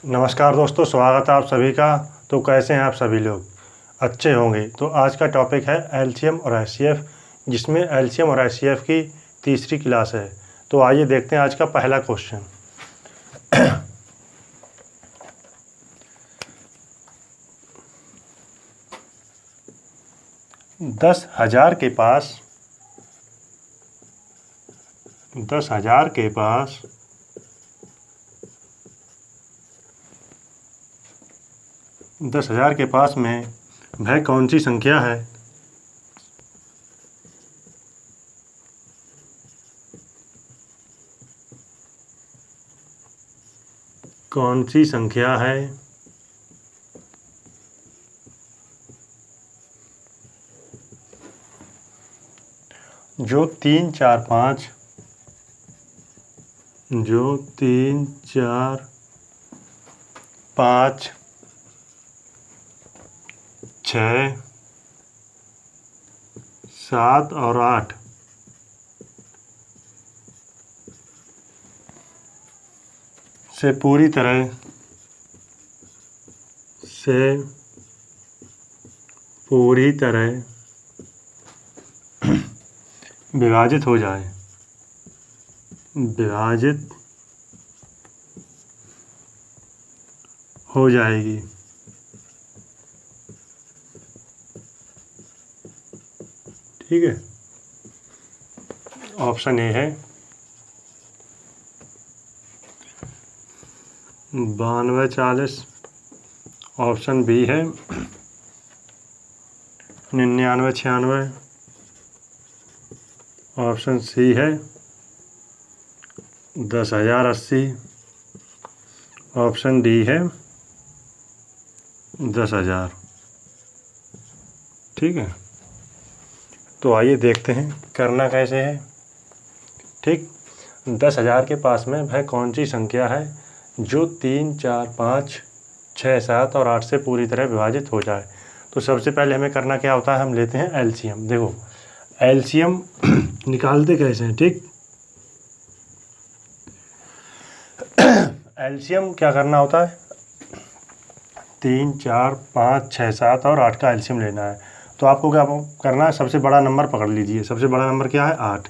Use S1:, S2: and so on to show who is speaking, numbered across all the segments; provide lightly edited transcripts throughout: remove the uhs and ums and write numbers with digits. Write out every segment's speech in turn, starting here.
S1: नमस्कार दोस्तों, स्वागत है आप सभी का। तो कैसे हैं आप सभी लोग? अच्छे होंगे। तो आज का टॉपिक है एलसीएम और एचसीएफ, जिसमें एलसीएम और एचसीएफ की तीसरी क्लास है। तो आइए देखते हैं आज का पहला क्वेश्चन। 10,000 के पास 10,000 के पास 10,000 के पास में वह कौन सी संख्या है? कौन सी संख्या है जो 3, 4, 5 6, 7 और 8 से पूरी तरह विभाजित हो जाएगी। ठीक है, ऑप्शन ए है 92, 40। ऑप्शन बी है 99, 96। ऑप्शन सी है 10,000, 80। ऑप्शन डी है 10,000। ठीक है, तो आइए देखते हैं करना कैसे है। ठीक, 10,000 के पास में वह कौन सी संख्या है जो 3, 4, 5, 6, 7 और 8 से पूरी तरह विभाजित हो जाए। तो सबसे पहले हमें करना क्या होता है, हम लेते हैं एलसीएम। देखो एलसीएम निकालते कैसे हैं। ठीक, एलसीएम क्या करना होता है, 3, 4, 5, 6, 7 और 8 का एलसीएम लेना है। तो आपको क्या करना है, सबसे बड़ा नंबर पकड़ लीजिए। सबसे बड़ा नंबर क्या है, 8।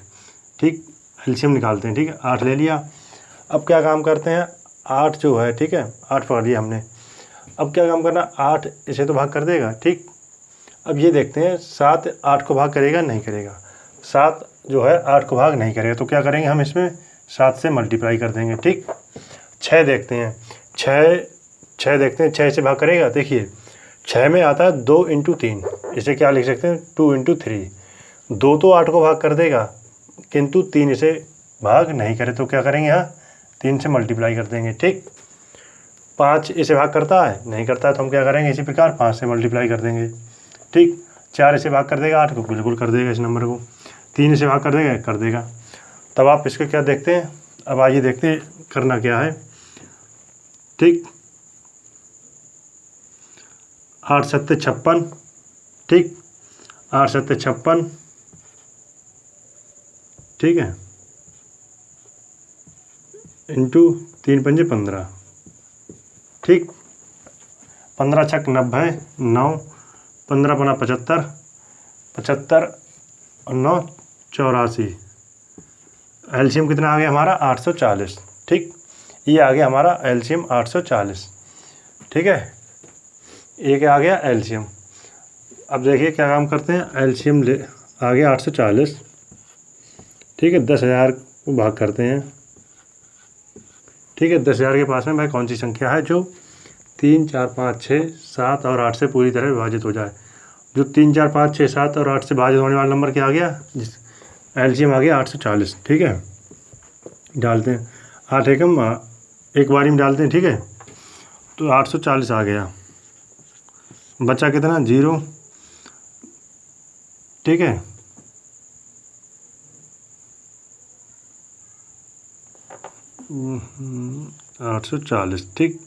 S1: ठीक, एलसीएम निकालते हैं। ठीक है, 8 ले लिया। अब क्या काम करते हैं, 8 जो है, ठीक है, 8 पकड़ लिया हमने। अब क्या काम करना, 8 इसे तो भाग कर देगा। ठीक, अब ये देखते हैं 7 8 को भाग करेगा, नहीं करेगा। 7 जो है 8 को भाग नहीं करेगा। तो क्या करेंगे, हम इसमें 7 से मल्टीप्लाई कर देंगे। ठीक, 6 देखते हैं। 6 देखते हैं, 6 से भाग करेगा। देखिए 6 में आता है 2 × 3। इसे क्या लिख सकते हैं, 2 × 3। 2 तो 8 को भाग कर देगा, किंतु 3 इसे भाग नहीं करे। तो क्या करेंगे, यहाँ 3 से मल्टीप्लाई कर देंगे। ठीक, 5 इसे भाग करता है, नहीं करता है। तो हम क्या करेंगे, इसी प्रकार 5 से मल्टीप्लाई कर देंगे। ठीक, 4 इसे भाग कर देगा, 8 को बिल्कुल कर देगा इस नंबर को। 3 इसे भाग कर देगा। तब आप इसको क्या देखते हैं, अब आइए देखते हैं करना क्या है। ठीक, 8 7 56। ठीक, 8 7 56। ठीक है, इंटू 3 पंजे 15। ठीक, 15 छक 90, 9, 15 बना 75, 75 और 9 84। एलसीएम कितना आ गया हमारा, 840। ठीक, ये आ गया हमारा एलसीएम 840। ठीक है, ये क्या आ गया एलसीएम। अब देखिए क्या काम करते हैं, एलसीएम ले आ गया 840। ठीक है, 10,000 को भाग करते हैं। ठीक है, 10,000 के पास में भाई कौन सी संख्या है जो 3, 4, 5, 6, 7 और 8 से पूरी तरह विभाजित हो जाए। जो 3, 4, 5, 6, 7 और 8 से विभाजित होने वाला नंबर क्या आ गया, जिस एलसीएम आ गया 840। ठीक है, डालते हैं 8 एकम एक बारी में डालते हैं। ठीक है, तो 840 आ गया। बचा कितना, 0। ठीक है, 840। ठीक,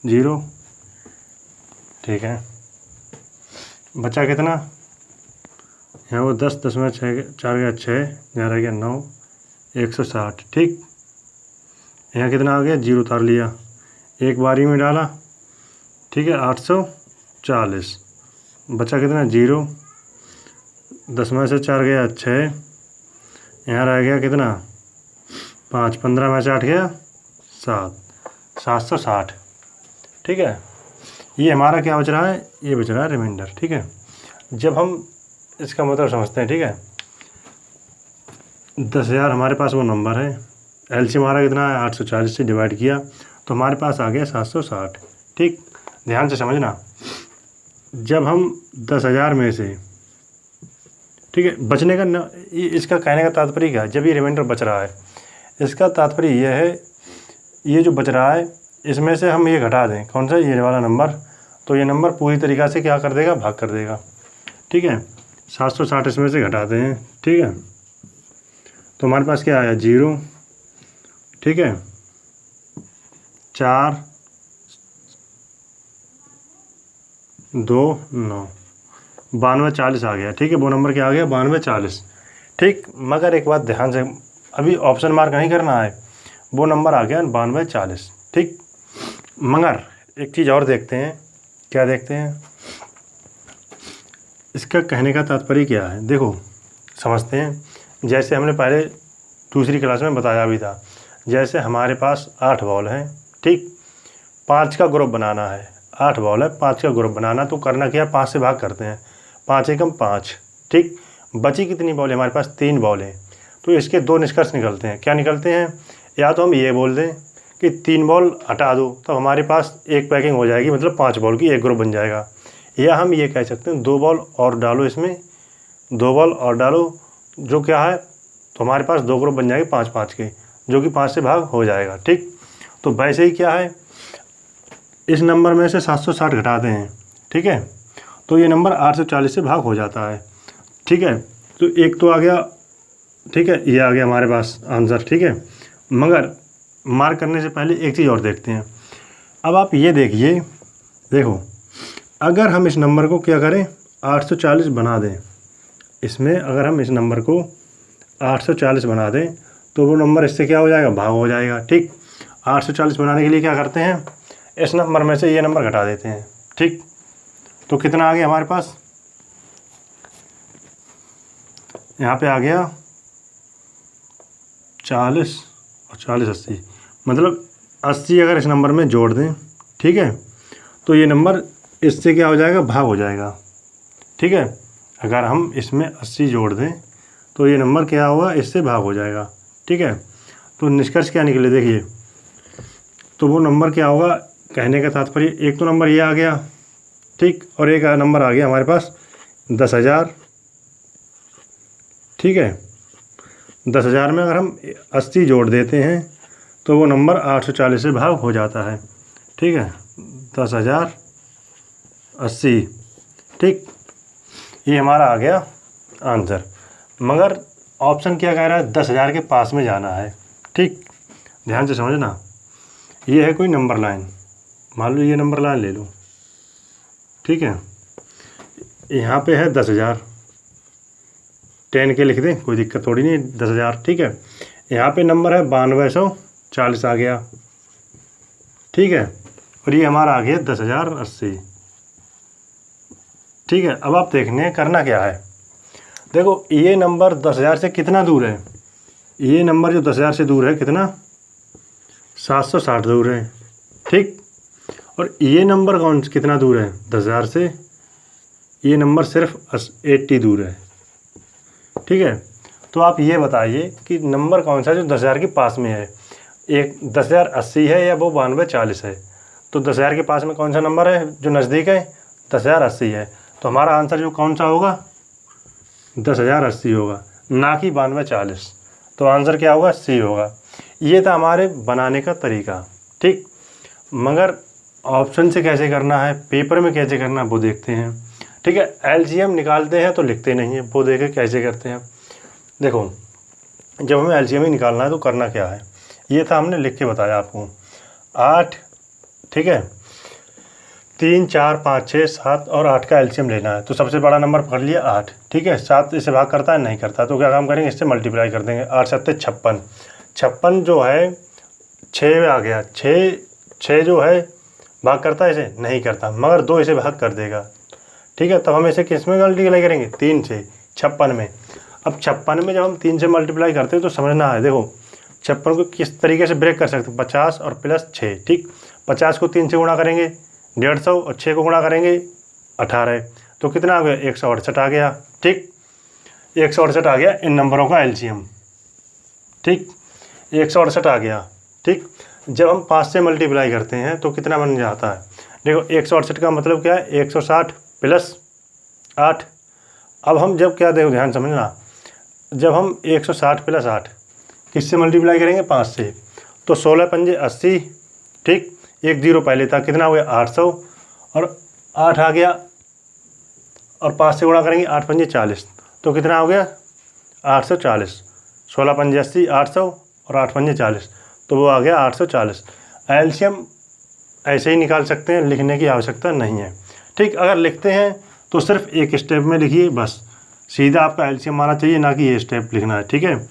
S1: 0। ठीक है, बचा कितना, यहाँ वो 10.6 गया 6, यहाँ रह गया 9, 160। ठीक, यहाँ कितना आ गया, 0 उतार लिया, एक बारी में डाला, ठीक है, 840, बचा कितना 0, 10 में से 4 गया 6, यहाँ रह गया कितना 5, 15 में से 8 गया 7, 760, ठीक है। ये हमारा क्या बच रहा है, ये बच रहा है रिमाइंडर, ठीक है। जब हम इसका मतलब समझते हैं, ठीक है, 10,000 हमारे पास वो नंबर है, एलसीएम हमारा कितना है 840 से डिवाइड किया तो हमारे पास आ गया 760, ठीक। ध्यान से समझना, जब हम 10,000 में से, ठीक है, बचने का इसका कहने का तात्पर्य क्या है, जब ये रिमाइंडर बच रहा है इसका तात्पर्य यह है, ये जो बच रहा है इसमें से हम ये घटा दें, कौन सा, ये वाला नंबर, तो ये नंबर पूरी तरीक़ा से क्या कर देगा, भाग कर देगा, ठीक है। 760 इसमें से घटाते हैं, ठीक है, तो हमारे पास क्या आया 0, ठीक है, 4, 2, 9, 92, 40 आ गया, ठीक है। वो नंबर क्या आ गया 92, 40, ठीक। मगर एक बात ध्यान से, अभी ऑप्शन मार्क नहीं करना है, वो नंबर आ गया 92, 40, ठीक। मगर एक चीज़ और देखते हैं, क्या देखते हैं, इसका कहने का तात्पर्य क्या है, देखो समझते हैं। जैसे हमने पहले दूसरी क्लास में बताया भी था, जैसे हमारे पास 8 बॉल हैं, ठीक, 5 का ग्रुप बनाना है, 8 बॉल है, 5 का ग्रुप बनाना, तो करना क्या, 5 से भाग करते हैं, 5 एकम 5, ठीक। बची कितनी बॉल है हमारे पास, 3 बॉल हैं, तो इसके 2 निष्कर्ष निकलते हैं, क्या निकलते हैं, या तो हम ये बोल दें कि 3 बॉल हटा दो तो हमारे पास एक पैकिंग हो जाएगी, मतलब 5 बॉल की एक ग्रुप बन जाएगा, या हम ये कह सकते हैं 2 बॉल और डालो इसमें, 2 बॉल और डालो, जो क्या है, तो हमारे पास 2 ग्रुप बन जाएंगे 5-5 के, जो कि 5 से भाग हो जाएगा, ठीक। तो वैसे ही क्या है, इस नंबर में से 760 घटाते हैं, ठीक है, तो ये नंबर 840 से भाग हो जाता है, ठीक है। तो एक तो आ गया, ठीक है, ये आ गया हमारे पास आंसर, ठीक है। मगर मार्क करने से पहले एक चीज़ और देखते हैं। अब आप ये देखिए, देखो अगर हम इस नंबर को क्या करें 840 बना दें, इसमें अगर हम इस नंबर को 840 बना दें तो वो नंबर इससे क्या हो जाएगा, भाग हो जाएगा, ठीक। 840 बनाने के लिए क्या करते हैं, इस नंबर में से ये नंबर घटा देते हैं, ठीक। तो कितना आ गया हमारे पास, यहाँ पे आ गया 40 और 40, 80, मतलब 80 अगर इस नंबर में जोड़ दें, ठीक है, तो ये नंबर इससे क्या हो जाएगा, भाग हो जाएगा, ठीक है। अगर हम इसमें 80 जोड़ दें तो ये नंबर क्या होगा, इससे भाग हो जाएगा, ठीक है। तो निष्कर्ष क्या निकले, देखिए, तो वो नंबर क्या होगा, कहने का तात्पर्य, एक तो नंबर ये आ गया, ठीक, और एक नंबर आ गया हमारे पास 10,000, ठीक है। 10,000 में अगर हम 80 जोड़ देते हैं तो वो नंबर 840 से भाग हो जाता है, ठीक है, 10,080, ठीक। ये हमारा आ गया आंसर। मगर ऑप्शन क्या कह रहा है, 10,000 के पास में जाना है, ठीक। ध्यान से समझना, ये है कोई नंबर लाइन, मान लो ये नंबर लाइन ले लो, ठीक है, यहाँ पे है 10,000, 10 के लिख दें, कोई दिक्कत थोड़ी नहीं, 10,000, ठीक है। यहाँ पे नंबर है 9240 आ गया, ठीक है, और ये हमारा आ गया 10,080, ठीक है। अब आप देखने करना क्या है, देखो ये नंबर 10,000 से कितना दूर है, ये नंबर जो 10,000 से दूर है कितना, 760 दूर है, ठीक। और ये नंबर कितना दूर है 10,000 से, ये नंबर सिर्फ 80 दूर है, ठीक है। तो आप ये बताइए कि नंबर कौन सा है जो 10,000 के पास में है, एक 10,080 है या वो 9240 है। तो 10,000 के पास में कौन सा नंबर है जो नज़दीक है, 10,080 है, तो हमारा आंसर जो कौन सा होगा, 10,080 होगा, ना कि 9240। तो आंसर क्या होगा, सी होगा। ये था हमारे बनाने का तरीका, ठीक। मगर ऑप्शन से कैसे करना है, पेपर में कैसे करना है वो देखते हैं, ठीक है। एलसीएम निकालते हैं तो लिखते नहीं है, वो देखें कैसे करते हैं। देखो जब हमें एलसीएम ही निकालना है तो करना क्या है, ये था हमने लिख के बताया आपको, 8, ठीक है, 3, 4, 5, 6, 7 और 8 का एलसीएम लेना है। तो सबसे बड़ा नंबर पकड़ लिया 8, ठीक है। 7 इससे भाग करता है, नहीं करता, तो क्या काम करेंगे, इससे मल्टीप्लाई कर देंगे, 8 7 56, 56 जो है 6 में आ गया, 6 6 जो है भाग करता है इसे, नहीं करता, मगर 2 इसे भाग कर देगा। ठीक है, तब हम इसे किस में मल्टीप्लाई करेंगे, 3 से, 56 में। अब 56 में जब हम 3 से मल्टीप्लाई करते हैं तो समझना है, देखो 56 को किस तरीके से ब्रेक कर सकते हैं, 50 और प्लस 6। ठीक, 50 को 3 से गुणा करेंगे 150 और 6 को गुणा करेंगे 18, तो कितना आ गया, 168 आ गया। ठीक, 168 आ गया इन नंबरों का एलसीएम। ठीक, 168 आ गया। ठीक, जब हम 5 से मल्टीप्लाई करते हैं तो कितना बन जाता है, देखो 168 का मतलब क्या है, 160 प्लस 8। अब हम जब क्या, देखो ध्यान समझना, जब हम 160 प्लस 8 किससे मल्टीप्लाई करेंगे, 5 से, तो 16 पंजे 80। ठीक, 1 0 पहले था, कितना हो गया 800 और 8 आ गया, और 5 से गुणा करेंगे 8 पंजे 40, तो कितना हो गया 840। 16 पंजे 80, 800 और 8 पंजे 40, तो वो आ गया 840। एलसीएम ऐसे ही निकाल सकते हैं, लिखने की आवश्यकता नहीं है। ठीक, अगर लिखते हैं तो सिर्फ एक स्टेप में लिखिए, बस सीधा आपका एलसीएम आना चाहिए, ना कि ये स्टेप लिखना है। ठीक है,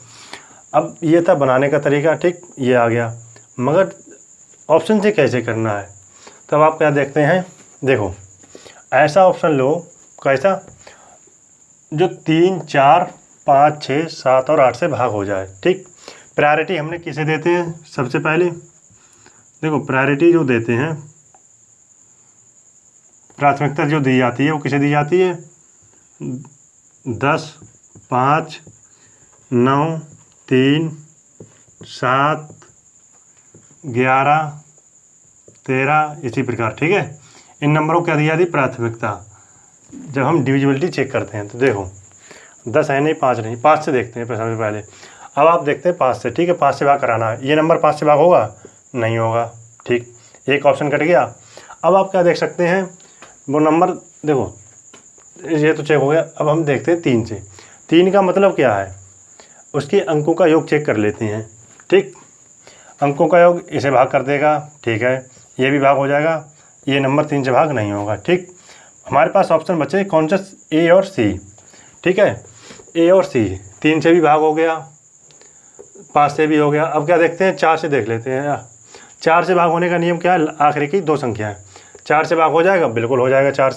S1: अब ये था बनाने का तरीका। ठीक, ये आ गया, मगर ऑप्शन से कैसे करना है, तब आप क्या देखते हैं, देखो ऐसा ऑप्शन लो, कैसा, जो 3 4 5 6 7 और 8 से भाग हो जाए। ठीक, प्रायोरिटी हमने किसे देते हैं, सबसे पहले देखो प्रायोरिटी जो देते हैं, प्राथमिकता जो दी जाती है वो किसे दी जाती है, 10 5 9 3 7 11 13 इसी प्रकार। ठीक है, इन नंबरों को क्या दी जाती है, प्राथमिकता। जब हम डिविजिबिलिटी चेक करते हैं तो देखो 10 है नहीं, 5 नहीं, 5 से देखते हैं सबसे पहले। अब आप देखते हैं 5 से। ठीक है, 5 से भाग कराना है, ये नंबर 5 से भाग होगा, नहीं होगा। ठीक, एक ऑप्शन कट गया। अब आप क्या देख सकते हैं, वो नंबर देखो, ये तो चेक हो गया। अब हम देखते हैं 3 से। 3 का मतलब क्या है, उसके अंकों का योग चेक कर लेते हैं। ठीक, अंकों का योग इसे भाग कर देगा। ठीक है, ये भी भाग हो जाएगा, ये नंबर 3 से भाग नहीं होगा। ठीक, हमारे पास ऑप्शन बचे कौन से, ए और सी। ठीक है, ए और सी 3 से भी भाग हो गया, 5 से भी हो गया। अब क्या देखते हैं, 4 से देख लेते हैं। 4 से भाग होने का नियम क्या है, आखिरी की 2 संख्या है। 4 से भाग हो जाएगा, बिल्कुल हो जाएगा। 4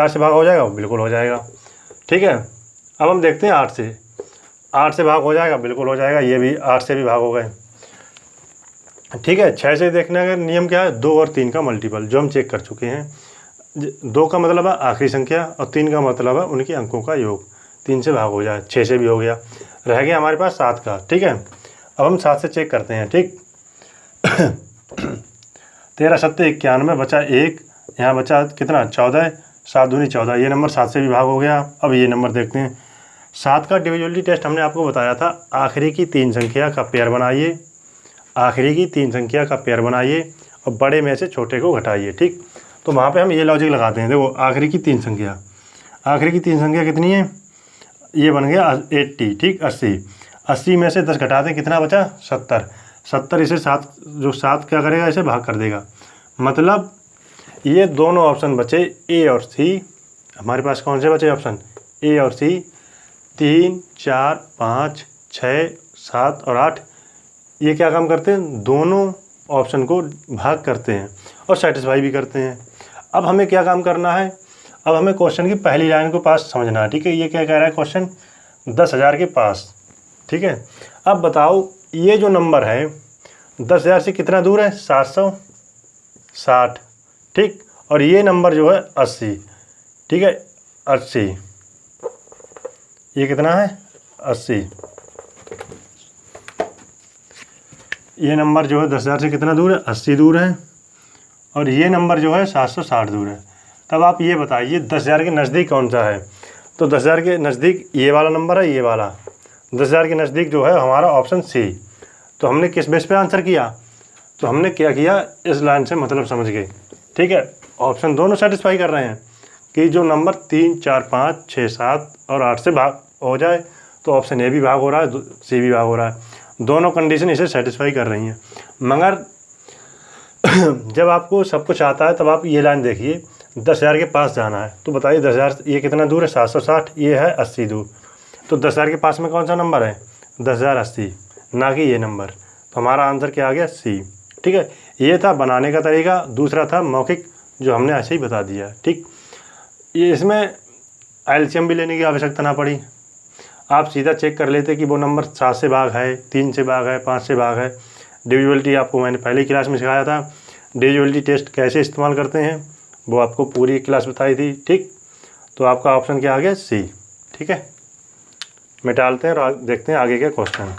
S1: से भाग हो जाएगा, बिल्कुल हो जाएगा। ठीक है, अब हम देखते हैं 8 से। 8 से भाग हो जाएगा, बिल्कुल हो जाएगा, ये भी 8 से भी भाग हो गए। ठीक है, 6 से देखने का नियम क्या है, 2 और 3 का मल्टीपल, जो हम चेक कर चुके हैं। 2 का मतलब है आखिरी संख्या और 3 का मतलब है उनके अंकों का योग। 3 से भाग हो जाए, 6 से भी हो गया। रह गया हमारे पास 7 का। ठीक है, अब हम 7 से चेक करते हैं। ठीक 13 7 91 बचा 1, यहाँ बचा कितना 14, 7 दूनी 14, ये नंबर 7 से भी भाग हो गया। अब ये नंबर देखते हैं, 7 का डिविजिबिलिटी टेस्ट हमने आपको बताया था, आखिरी की 3 संख्या का पेयर बनाइए, आखिरी की 3 संख्या का पेयर बनाइए और बड़े में से छोटे को घटाइए। ठीक, तो वहाँ पे हम ये लॉजिक लगाते हैं। देखो आखिरी की 3 संख्या, आखिरी की 3 संख्या कितनी है, ये बन गया 80। ठीक, 80 में से 10 घटा दें, कितना बचा 70 इसे 7, जो 7 क्या करेगा, इसे भाग कर देगा। मतलब ये दोनों ऑप्शन बचे, ए और सी। हमारे पास कौन से बचे ऑप्शन, ए और सी। 3 4 5 6 7 और 8 ये क्या काम करते हैं, दोनों ऑप्शन को भाग करते हैं और सेटिस्फाई भी करते हैं। अब हमें क्या काम करना है, अब हमें क्वेश्चन की पहली लाइन को पास समझना है। ठीक है, ये क्या कह रहा है क्वेश्चन, 10,000 के पास। ठीक है, अब बताओ ये जो नंबर है 10,000 से कितना दूर है, 760। ठीक, और ये नंबर जो है 80। ठीक है, 80, ये कितना है 80। ये नंबर जो है 10,000 से कितना दूर है, 80 दूर है, और ये नंबर जो है 760 दूर है। तब आप ये बताइए 10,000 के नज़दीक कौन सा है, तो 10,000 के नज़दीक ये वाला नंबर है, ये वाला। 10,000 के नज़दीक जो है हमारा ऑप्शन सी। तो हमने किस बेस पे आंसर किया, तो हमने क्या किया, इस लाइन से मतलब समझ गए। ठीक है, ऑप्शन दोनों सेटिस्फाई कर रहे हैं कि जो नंबर 3 4 5 6 7 और 8 से भाग हो जाए तो ऑप्शन ए भी भाग हो रहा है, सी भी भाग हो रहा है। दोनों कंडीशन इसे सेटिस्फाई कर रही हैं। मगर जब आपको सब कुछ आता है तब आप ये लाइन देखिए, 10,000 के पास जाना है, तो बताइए 10,000 ये कितना दूर है, 760, ये है 80 दूर। तो 10,000 के पास में कौन सा नंबर है, 10,080, ना कि ये नंबर। तो हमारा आंसर क्या आ गया, सी। ठीक है, ये था बनाने का तरीका। दूसरा था मौखिक, जो हमने ऐसे ही बता दिया। ठीक, ये इसमें एलसीएम भी लेने की आवश्यकता ना पड़ी, आप सीधा चेक कर लेते कि वो नंबर 7 से भाग है, 3 से भाग है, 5 से भाग है। डिविजिबिलिटी आपको मैंने पहली क्लास में सिखाया था, डिविजिबिलिटी टेस्ट कैसे इस्तेमाल करते हैं वो आपको पूरी क्लास बताई थी। ठीक, तो आपका ऑप्शन क्या आ गया? सी। ठीक है, मिटालते हैं और देखते हैं आगे के क्वेश्चन।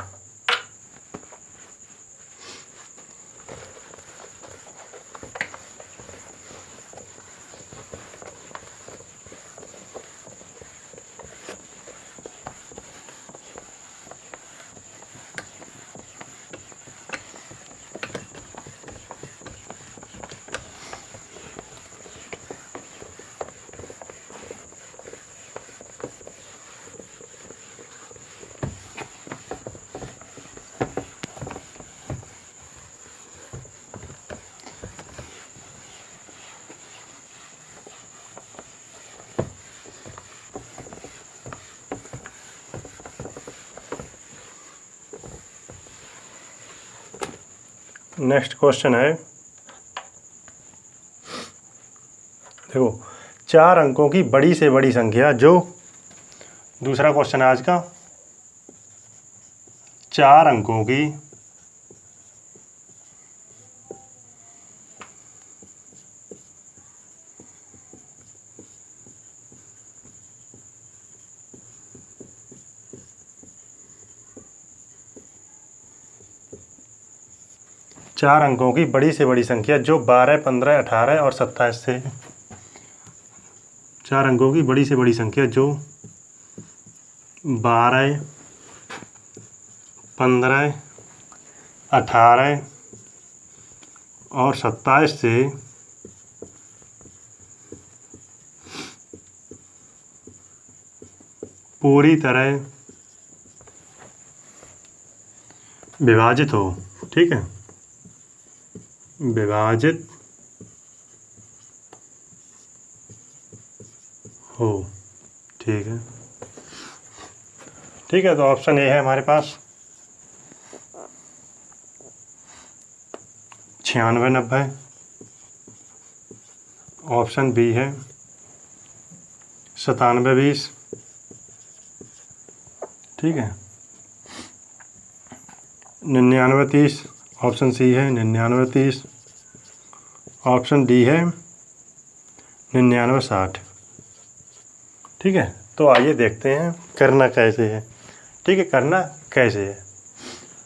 S1: नेक्स्ट क्वेश्चन है, देखो 4 अंकों की बड़ी से बड़ी संख्या जो, दूसरा क्वेश्चन है आज का, 4 अंकों की चार अंकों की बड़ी से बड़ी संख्या जो 12, 15, 18 और 27 से, 4 अंकों की बड़ी से बड़ी संख्या जो 12, 15, 18 और 27 से पूरी तरह विभाजित हो। ठीक है, विभाजित हो। ठीक है, ठीक है, तो ऑप्शन ए है हमारे पास 96, 90। ऑप्शन बी है 97, 20। ठीक है, 99, 30। ऑप्शन सी है 99, 30। ऑप्शन डी है 99, 60। ठीक है, तो आइए देखते हैं करना कैसे है। ठीक है, करना कैसे है,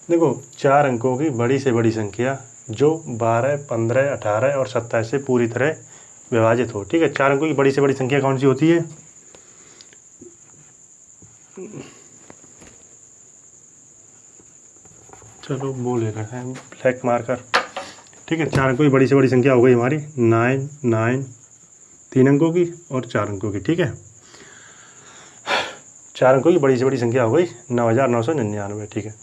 S1: देखो 4 अंकों की बड़ी से बड़ी संख्या जो 12, 15, 18 और 27 से पूरी तरह विभाजित हो। ठीक है, 4 अंकों की बड़ी से बड़ी संख्या कौन सी होती है? चलो वो ले रहे हैं ब्लैक मार्कर। ठीक है, 4 अंकों की बड़ी से बड़ी संख्या हो गई हमारी 9, 9, 3 अंकों की और 4 अंकों की। ठीक है, 4 अंकों की बड़ी से बड़ी संख्या हो गई 9999। ठीक है,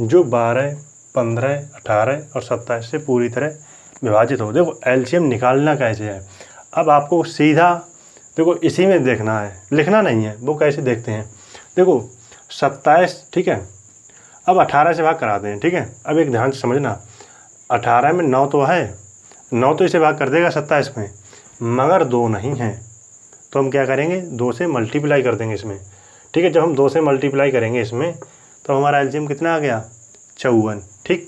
S1: जो 12, 15, 18 और 27 से पूरी तरह विभाजित हो। देखो एलसीएम निकालना कैसे है, अब आपको सीधा देखो इसी में देखना है, लिखना नहीं है। वो कैसे देखते हैं, देखो 27। ठीक है, अब 18 से भाग कराते हैं। ठीक है, अब एक ध्यान से समझना, 18 में 9 तो है, 9 तो इसे भाग कर देगा 27 में, मगर 2 नहीं है, तो हम क्या करेंगे 2 से मल्टीप्लाई कर देंगे इसमें। ठीक है, जब हम 2 से मल्टीप्लाई करेंगे इसमें तो हमारा एलसीएम कितना आ गया? 54। ठीक,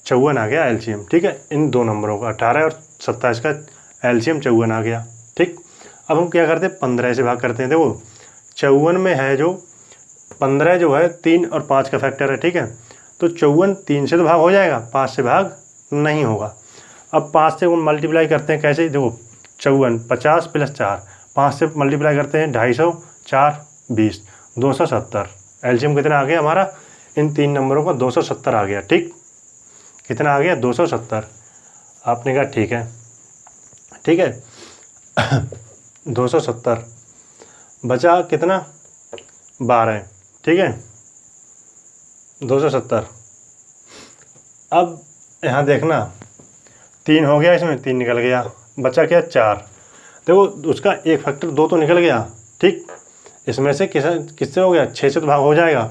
S1: 54 आ गया एलसीएम। ठीक है, इन दो नंबरों का 18 और 27 का एलसीएम 54 आ गया। ठीक, अब हम क्या करते हैं 15 से भाग करते हैं। देखो 54 में है जो 15 जो है 3 और 5 का फैक्टर है। ठीक है, तो 54 3 से तो भाग हो जाएगा, 5 से भाग नहीं होगा। अब 5 से मल्टीप्लाई करते हैं कैसे, देखो 54 50 प्लस 4, 5 से मल्टीप्लाई करते हैं 250, 4 20, 270। एलसीएम कितना आ गया हमारा? इन 3 नंबरों का 270 आ गया। ठीक, कितना आ गया? 270। आपने कहा ठीक है, ठीक है 270 बचा कितना? 12। ठीक है, 270। अब यहाँ देखना 3 हो गया, इसमें 3 निकल गया, बचा क्या? 4। देखो उसका एक फैक्टर 2 तो निकल गया। ठीक, इसमें से किससे हो गया? 6 से तो भाग हो जाएगा।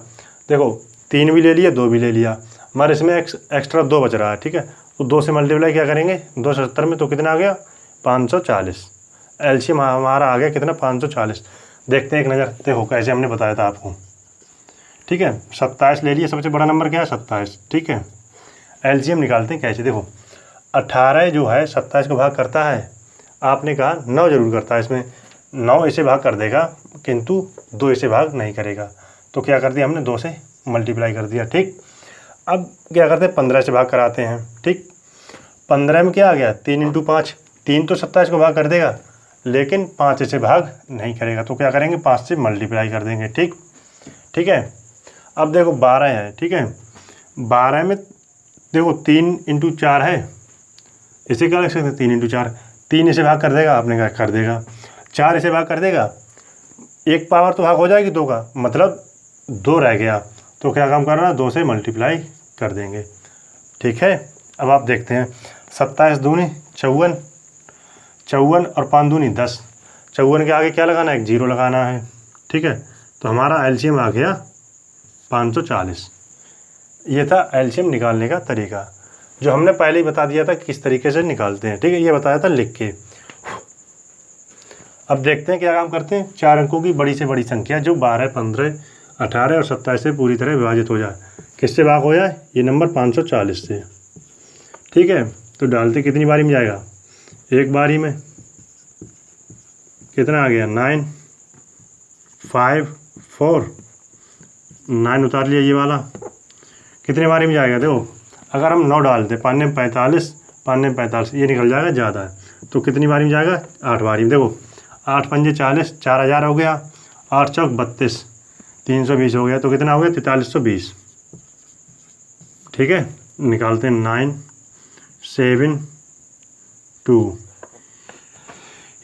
S1: देखो 3 भी ले लिया, 2 भी ले लिया, मगर इसमें एक्स्ट्रा 2 बच रहा है। ठीक है, तो 2 से मल्टीप्लाई क्या करेंगे 270 में, तो कितना आ गया 540। एलसीएम हमारा आ गया कितना 540। देखते हैं एक नज़र, देखो कैसे हमने बताया था आपको। ठीक है, 27 ले लिए, सबसे बड़ा नंबर क्या है 27। ठीक है, एलसीएम निकालते हैं कैसे, देखो 18 जो है 27 को भाग करता है, आपने कहा 9 जरूर करता है, इसमें 9 इसे भाग कर देगा किंतु 2 इसे भाग नहीं करेगा। तो क्या कर दिया हमने 2 से मल्टीप्लाई कर दिया। ठीक, अब क्या करते हैं 15 से भाग कराते हैं। ठीक, 15 में क्या आ गया 3 × 5, 3 तो 27 को भाग कर देगा लेकिन 5 इसे भाग नहीं करेगा, तो क्या करेंगे 5 से मल्टीप्लाई कर देंगे। ठीक, ठीक है, अब देखो 12 है। ठीक है, 12 में देखो 3 × 4 है, इसे क्या लिख सकते हैं 3 × 4, 3 इसे भाग कर देगा, आपने कहा कर देगा, 4 इसे भाग कर देगा, एक पावर तो भाग हो जाएगी 2 का, मतलब 2 रह गया, तो क्या काम करना 2 से मल्टीप्लाई कर देंगे। ठीक है, अब आप देखते हैं 27 दूनी 54, 54 और 5 दूनी 10, 54 के आगे क्या लगाना है 0 लगाना है। ठीक है, तो हमारा एलसीएम आ गया 540। ये था एलसीएम निकालने का तरीका, जो हमने पहले ही बता दिया था कि किस तरीके से निकालते हैं। ठीक है, ये बताया था लिख के। अब देखते हैं क्या काम करते हैं, 4 अंकों की बड़ी से बड़ी संख्या जो 12, 15, 18 और 27 से पूरी तरह विभाजित हो जाए, किससे भाग हो जाए, ये नंबर 540 से। ठीक है, तो डालते कितनी बारी में जाएगा, एक बारी में, कितना आ गया 9, 5, 4, 9 उतार लिया ये वाला, कितने बारी में जाएगा, देखो अगर हम 9 डालते 5 में 45, 5 में 45, ये निकल जाएगा ज़्यादा है, तो कितनी बारी में जाएगा 8 बारी में। देखो 8 पंजे 40, 4000 हो गया, 8 चौक 32, 320 हो गया, तो कितना हो गया 4320। ठीक है, निकालते हैं 9, 7, 2,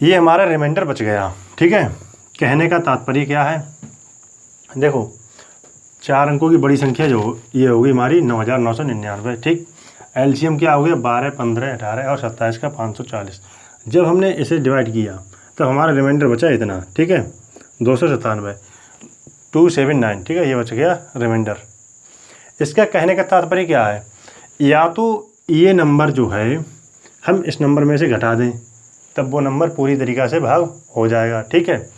S1: ये हमारा रिमाइंडर बच गया। ठीक है, कहने का तात्पर्य क्या है, देखो 4 अंकों की बड़ी संख्या जो ये होगी हमारी 9999। ठीक, एलसीएम क्या हो गया 12, 15, 18 और 27 का 540। जब हमने इसे डिवाइड किया तो हमारा रिमाइंडर बचा इतना। ठीक है, 297, 279। ठीक है, ये बच गया रिमाइंडर। इसका कहने का तात्पर्य क्या है, या तो ये नंबर जो है हम इस नंबर में से घटा दें, तब वो नंबर पूरी तरीक़ा से भाग हो जाएगा। ठीक है,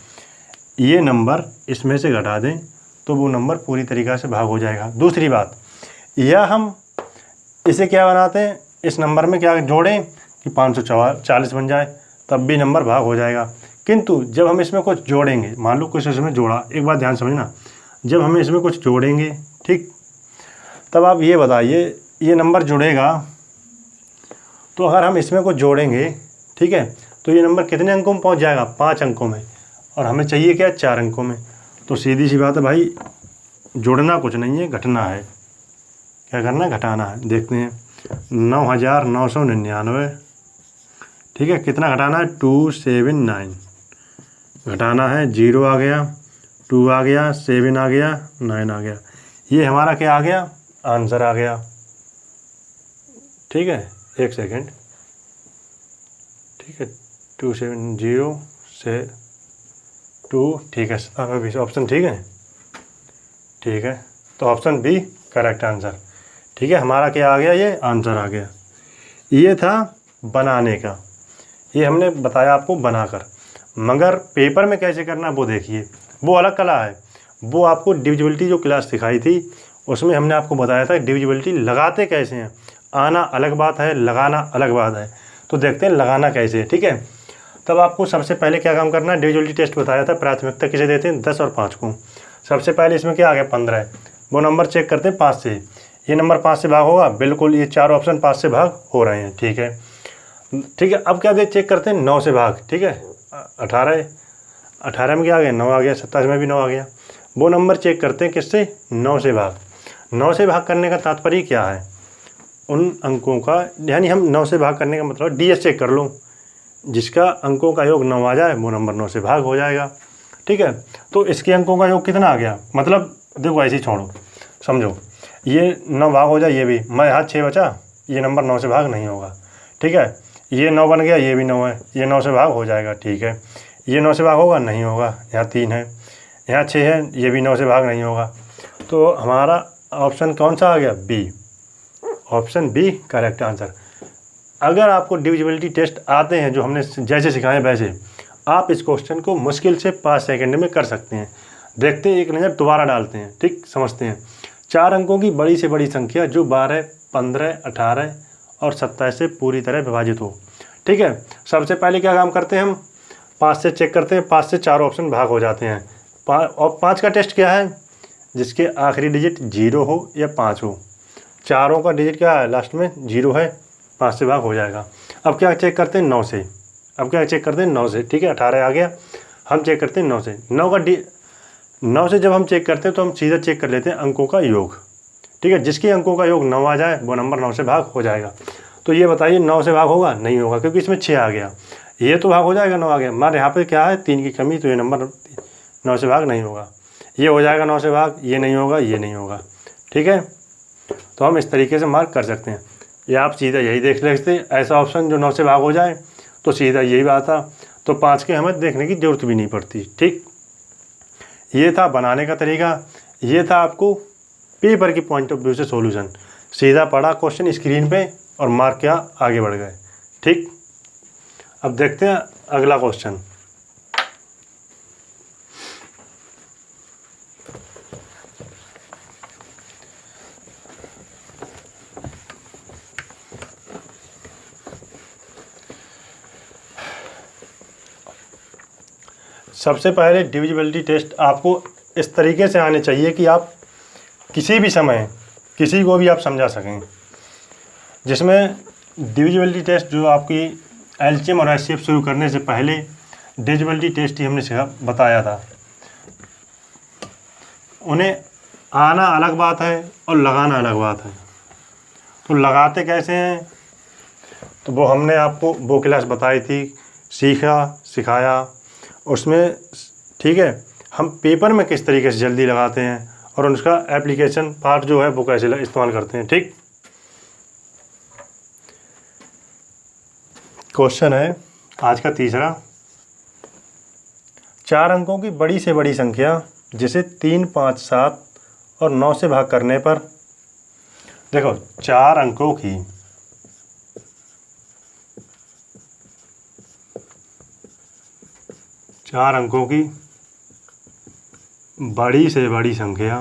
S1: ये नंबर इसमें से घटा दें तो वो नंबर पूरी तरीक़ा से भाग हो जाएगा। दूसरी बात, या हम इसे क्या बनाते हैं, इस नंबर में क्या जोड़ें कि 540 बन जाए, तब भी नंबर भाग हो जाएगा। किंतु जब हम इसमें कुछ जोड़ेंगे, मान लो कुछ इसमें जोड़ा, एक बात ध्यान समझना, जब हम इसमें कुछ जोड़ेंगे, ठीक, तब आप ये बताइए ये नंबर जुड़ेगा, तो अगर हम इसमें कुछ जोड़ेंगे, ठीक है, तो ये नंबर कितने अंकों में पहुंच जाएगा, 5 अंकों में, और हमें चाहिए क्या 4 अंकों में। तो सीधी सी बात है भाई, जोड़ना कुछ नहीं है, घटना है। क्या करना है, घटाना है। देखते हैं 9999। ठीक है, कितना घटाना है 279, घटाना है, 0 आ गया, 2 आ गया, 7 आ गया, 9 आ गया, ये हमारा क्या आ गया, आंसर आ गया। ठीक है, एक सेकेंड, ठीक है, 270 से 2, ठीक है, ऑप्शन ठीक है, ठीक है, तो ऑप्शन बी करेक्ट आंसर। ठीक है, हमारा क्या आ गया, ये आंसर आ गया। ये था बनाने का, ये हमने बताया आपको बनाकर, मगर पेपर में कैसे करना वो देखिए, वो अलग कला है। वो आपको डिविजिबिलिटी जो क्लास सिखाई थी उसमें हमने आपको बताया था डिविजिबिलिटी लगाते कैसे हैं। आना अलग बात है, लगाना अलग बात है। तो देखते हैं लगाना कैसे है। ठीक है, तब आपको सबसे पहले क्या काम करना है, डिविजिबिलिटी टेस्ट बताया था, प्राथमिकता किसे देते हैं 10 और 5 को। सबसे पहले इसमें क्या आ गया 15 है, वो नंबर चेक करते हैं 5 से, ये नंबर 5 से भाग होगा, बिल्कुल ये 4 ऑप्शन 5 से भाग हो रहे हैं। ठीक है, ठीक है, अब क्या दे चेक करते हैं 9 से भाग। ठीक है, 18 में क्या आ गया 9 आ गया, 27 में भी 9 आ गया, वो नंबर चेक करते हैं किससे 9 से भाग। 9 से भाग करने का तात्पर्य क्या है, उन अंकों का, यानी हम 9 से भाग करने का मतलब डीएस चेक कर लो, जिसका अंकों का योग 9 आ जाए वो नंबर 9 से भाग हो जाएगा। ठीक है, तो इसके अंकों का योग कितना आ गया, मतलब देखो ऐसे ही छोड़ो, समझो ये 9 भाग हो जाए, ये भी, मैं यहाँ 6 बचा, ये नंबर 9 से भाग नहीं होगा। ठीक है, ये 9 बन गया, ये भी 9 है, ये 9 से भाग हो जाएगा। ठीक है, ये 9 से भाग होगा, नहीं होगा, यहाँ 3 है, यहाँ 6 है, ये भी 9 से भाग नहीं होगा। तो हमारा ऑप्शन कौन सा आ गया, B, option B correct answer. अगर आपको डिविजिबिलिटी टेस्ट आते हैं जो हमने जैसे सिखाए वैसे, आप इस क्वेश्चन को मुश्किल से 5 सेकंड में कर सकते हैं। देखते हैं, एक नज़र दोबारा डालते हैं, ठीक, समझते हैं। 4 अंकों की बड़ी से बड़ी संख्या जो 12, 15, 18 और 27 से पूरी तरह विभाजित हो। ठीक है, सबसे पहले क्या काम करते हैं हम, 5 से चेक करते हैं, 5 से 4 ऑप्शन भाग हो जाते हैं। और 5 का टेस्ट क्या है, जिसके आखिरी डिजिट 0 हो या 5 हो। 4 का डिजिट क्या है, लास्ट में 0 है, 5 से भाग हो जाएगा। अब क्या चेक करते हैं, 9 से। अब क्या चेक करते हैं, 9 से। ठीक है, 18 आ गया, हम चेक करते हैं 9 से। 9 से जब हम चेक करते हैं तो हम सीधा चेक कर लेते हैं अंकों का योग। ठीक है, जिसके अंकों का योग 9 आ जाए वो नंबर 9 से भाग हो जाएगा। तो ये बताइए 9 से भाग होगा, नहीं होगा, क्योंकि इसमें 6 आ गया। ये तो भाग हो जाएगा, 9 आ गया, हमारे यहाँ पे क्या है, 3 की कमी, तो ये नंबर 9 से भाग नहीं होगा। ये हो जाएगा 9 से भाग, ये नहीं होगा, ये नहीं होगा। ठीक है, तो हम इस तरीके से मार्क कर सकते हैं। या आप सीधा यही देख लेते, ऐसा ऑप्शन जो 9 से भाग हो जाए तो सीधा यही बात था, तो 5 के हमें देखने की ज़रूरत भी नहीं पड़ती। ठीक, ये था बनाने का तरीका, ये था आपको पेपर की पॉइंट ऑफ व्यू से सॉल्यूशन। सीधा पढ़ा क्वेश्चन स्क्रीन पे और मार्क किया, आगे बढ़ गए। ठीक, अब देखते हैं अगला क्वेश्चन। सबसे पहले डिविजिबिलिटी टेस्ट आपको इस तरीके से आने चाहिए कि आप किसी भी समय किसी को भी आप समझा सकें, जिसमें डिविजिबिलिटी टेस्ट जो आपकी एलसीएम और एचसीएफ शुरू करने से पहले डिविजिबिलिटी टेस्ट ही हमने बताया था। उन्हें आना अलग बात है और लगाना अलग बात है। तो लगाते कैसे हैं, तो वो हमने आपको वो क्लास बताई थी, सीखा सिखाया उसमें। ठीक है, हम पेपर में किस तरीके से जल्दी लगाते हैं और उसका एप्लीकेशन पार्ट जो है वो कैसे इस्तेमाल करते हैं। ठीक, क्वेश्चन है आज का तीसरा। 4 अंकों की बड़ी से बड़ी संख्या जिसे 3, 5, 7 और 9 से भाग करने पर, देखो 4 अंकों की बड़ी से बड़ी संख्या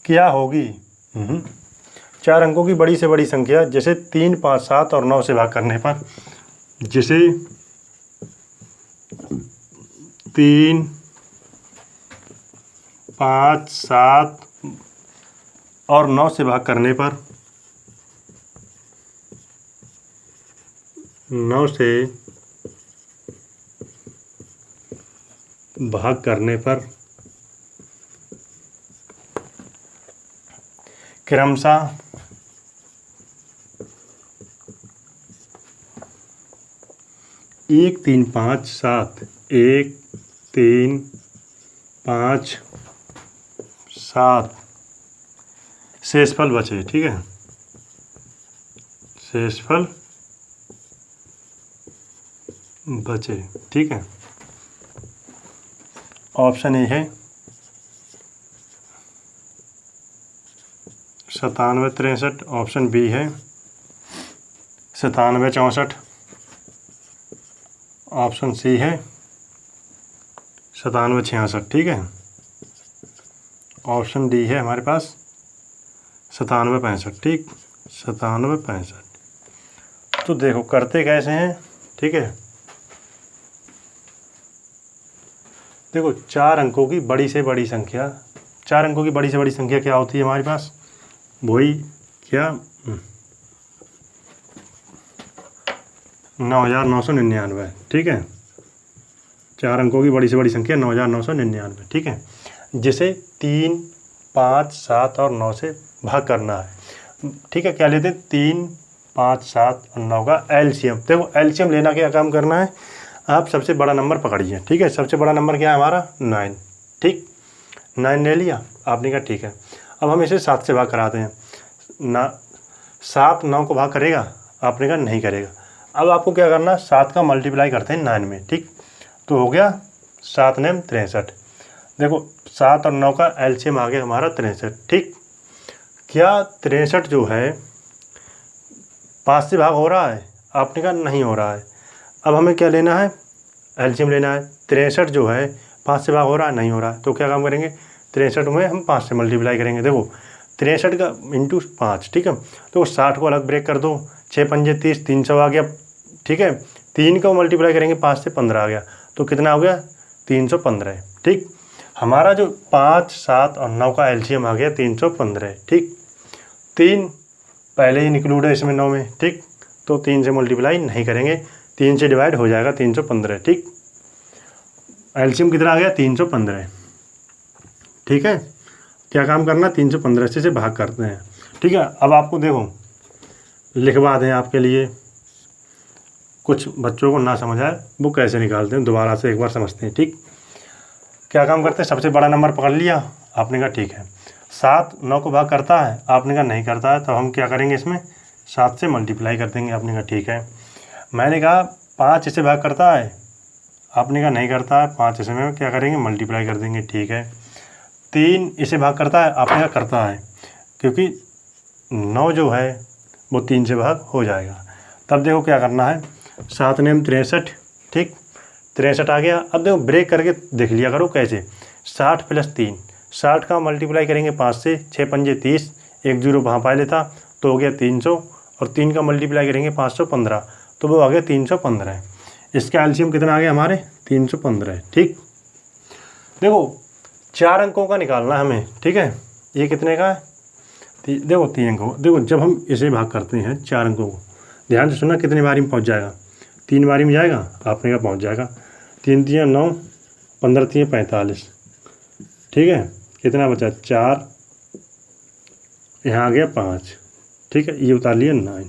S1: क्या होगी। 4 अंकों की बड़ी से बड़ी संख्या जैसे 3, 5, 7 और 9 से भाग करने पर, जिसे 3, 5, 7 और 9 से भाग करने पर, 9 से भाग करने पर क्रमशः 1, 3, 5, 7, 1, 3, 5, 7 शेषफल बचे। ठीक है, शेषफल बचे। ठीक है, ऑप्शन ए है 97, 63, ऑप्शन बी है 97, 64, ऑप्शन सी है 97, 66। ठीक है, ऑप्शन डी है हमारे पास 97, 65। ठीक, 97, 65। तो देखो करते कैसे हैं। ठीक है, देखो 4 अंकों की बड़ी से बड़ी संख्या, 4 अंकों की बड़ी से बड़ी संख्या क्या होती है हमारे पास, वही क्या 9,999। ठीक है, 4 अंकों की बड़ी से बड़ी संख्या 9,999। ठीक है, जिसे 3, 5, 7 और 9 से भाग करना है। ठीक है, क्या लेते हैं, 3, 5, 7 और 9 का एलसीएम। देखो एलसीएम लेना क्या काम करना है, आप सबसे बड़ा नंबर पकड़िए। ठीक है, सबसे बड़ा नंबर क्या है हमारा, 9। ठीक, 9 ले लिया आपने, कहा ठीक है। अब हम इसे 7 से भाग कराते हैं ना, 7 9 को भाग करेगा, आपने कहा नहीं करेगा। अब आपको क्या करना, 7 का मल्टीप्लाई करते हैं 9 में। ठीक, तो हो गया 7 9 63। देखो 7 और 9 का एलसीएम आ गया हमारा 63। ठीक, क्या 63 जो है 5 से भाग हो रहा है? आपने कहा नहीं हो रहा है। अब हमें क्या लेना है? एलसीएम लेना है। 63 जो है 5 से भाग हो रहा है? नहीं हो रहा है। तो क्या काम करेंगे? 63 में हम 5 से मल्टीप्लाई करेंगे। देखो 63 का इंटू 5, ठीक है। तो 60 को अलग ब्रेक कर दो, 6 पंजे 30, 300 आ गया, ठीक है। 3 को मल्टीप्लाई करेंगे 5 से, 15 आ गया। तो कितना हो गया? 315। ठीक, हमारा जो 5, 7 और 9 का एलसीएम आ गया 315। ठीक, 3 पहले ही इंक्लूड है इसमें 9 में। ठीक, तो 3 से मल्टीप्लाई नहीं करेंगे, 3 से डिवाइड हो जाएगा 315। ठीक, एलसीएम कितना आ गया? 315। ठीक है, क्या काम करना? 315 से भाग करते हैं। ठीक है, अब आपको देखो लिखवा दें आपके लिए, कुछ बच्चों को ना समझ आए वो कैसे निकालते हैं, दोबारा से एक बार समझते हैं। ठीक, क्या काम करते हैं? सबसे बड़ा नंबर पकड़ लिया, आपने कहा ठीक है। 7 9 को भाग करता है? आपने कहा नहीं करता है। तो हम क्या करेंगे? इसमें 7 से मल्टीप्लाई कर देंगे। आपने कहा ठीक है। मैंने कहा 5 इसे भाग करता है? आपने कहा नहीं करता है। 5 इसे में क्या करेंगे? मल्टीप्लाई कर देंगे। ठीक है। 3 इसे भाग करता है? आपने कहा करता है, क्योंकि 9 जो है वो 3 से भाग हो जाएगा। तब देखो क्या करना है, 7 ने 63, ठीक, 63 आ गया। अब देखो ब्रेक करके देख लिया करो कैसे। 60 + 3, 60 का मल्टीप्लाई करेंगे 5 से, 6 पंजे 30, 1 जीरो वहाँ पा लेता तो हो गया 300, और 3 का मल्टीप्लाई करेंगे 515, तो वो आ गया 315। इसका एलसीएम कितना आ गया हमारे? 315। ठीक, देखो 4 अंकों का निकालना है हमें। ठीक है, ये कितने का है? देखो 3 अंकों। देखो जब हम इसे भाग करते हैं 4 अंकों को, ध्यान से सुनना, कितनी बारी में पहुंच जाएगा? 3 बारी में जाएगा। आपने कहा पहुंच जाएगा। 3 3 9, 15 3 45। ठीक है, कितना बचा? 4, यहाँ आ गया 5। ठीक है, ये उतार लिया 9।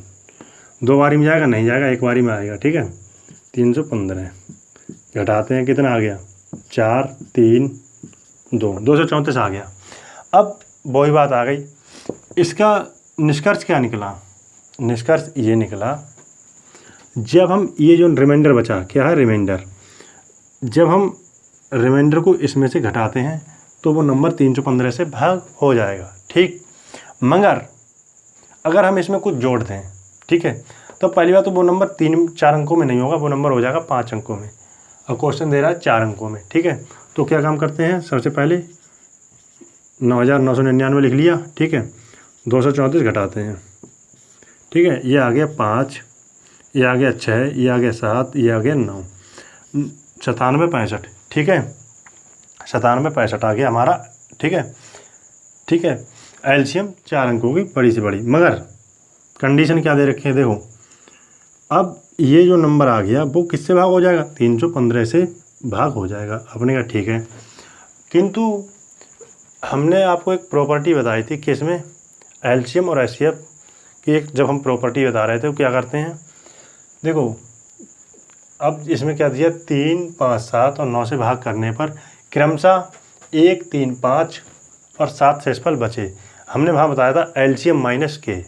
S1: 2 बारी में जाएगा? नहीं जाएगा, 1 बारी में आएगा। ठीक है, 315 घटाते हैं, कितना आ गया? 4 3 2, 234 आ गया। अब वही बात आ गई, इसका निष्कर्ष क्या निकला? निष्कर्ष ये निकला, जब हम ये जो रिमाइंडर बचा, क्या है रिमाइंडर, जब हम रिमाइंडर को इसमें से घटाते हैं तो वो नंबर 315 से भाग हो जाएगा। ठीक, मगर अगर हम इसमें कुछ जोड़ दें, ठीक है, तो पहली बात तो वो नंबर 3 4 अंकों में नहीं होगा, वो नंबर हो जाएगा 5 अंकों में। और क्वेश्चन दे रहा है 4 अंकों में। ठीक है, तो क्या काम करते हैं? सबसे पहले 9999 लिख लिया। ठीक है, 234 घटाते हैं। ठीक है, ये आ गया 5, ये आ गया 6, ये आ गया 7, ये आ गया 9, 97 65। ठीक है, 97 65 आ गया हमारा। ठीक है, ठीक है, एलसीएम 4 अंकों की बड़ी से बड़ी, मगर कंडीशन क्या दे रखी है? देखो अब ये जो नंबर आ गया वो किससे भाग हो जाएगा? 315 से भाग हो जाएगा। आपने कहा ठीक है, किंतु हमने आपको एक प्रॉपर्टी बताई थी कि इसमें एलसीएम और एचसीएफ की एक, जब हम प्रॉपर्टी बता रहे थे तो क्या करते हैं, देखो अब इसमें क्या दिया, 3 5 7 और 9 से भाग करने पर क्रमशः 1 3 5 और 7 शेषफल बचे। हमने वहाँ बताया था एलसीएम माइनस के